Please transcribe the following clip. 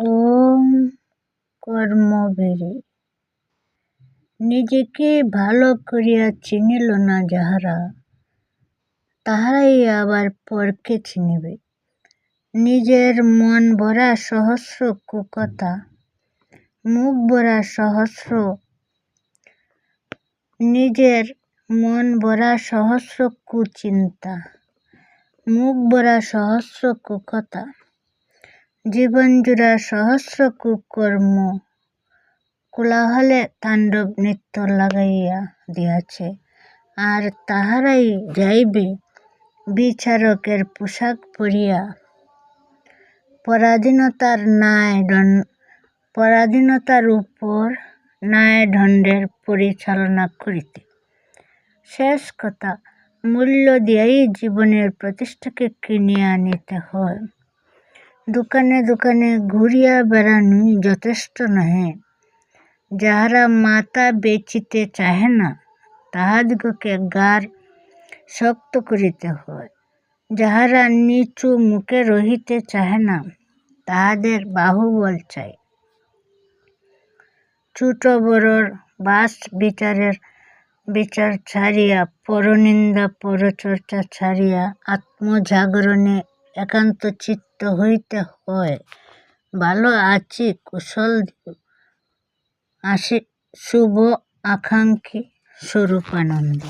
ওম কর্মভেরি নিজেকে ভালো করিয়া চিনিল না যাহারা, তাহারাই আবার পরকে চিনিবে। নিজের মন ভরা সহস্র কুকথা, মুখ ভরা সহস্র নিজের মন ভরা সহস্র কুচিন্তা, মুখ ভরা সহস্র কুকথা, জীবন জুড়া সহস্র কুকর্ম কোলাহলে তাণ্ডব নৃত্য লাগাইয়া দিয়াছে। আর তাহারাই যাইবে বিচারকের পোশাক পরিয়া পরাধীনতার উপর ন্যায়দণ্ডের পরিচালনা করিতে। শেষ কথা, মূল্য দিয়াই জীবনের প্রতিষ্ঠাকে কিনিয়া আনিতে হয়। দোকানে দোকানে ঘুরিয়া বেড়ানোই যথেষ্ট নহে। যাহারা মাথা বেচিতে চাহে না, তাহাদিগকে গাড় শক্ত করিতে হয়। যাহারা নিচু মুখে রহিতে চাহে না, তাহাদের বাহুবল চাই। ছোট বড়র বাস বিচার ছাড়িয়া, পরনিন্দা পরচর্চা ছাড়িয়া আত্মজাগরণে একান্তচিত্ত হইতে হয়। ভালো আছি, কুশল দিও। শুভ আকাঙ্ক্ষী স্বরূপানন্দ।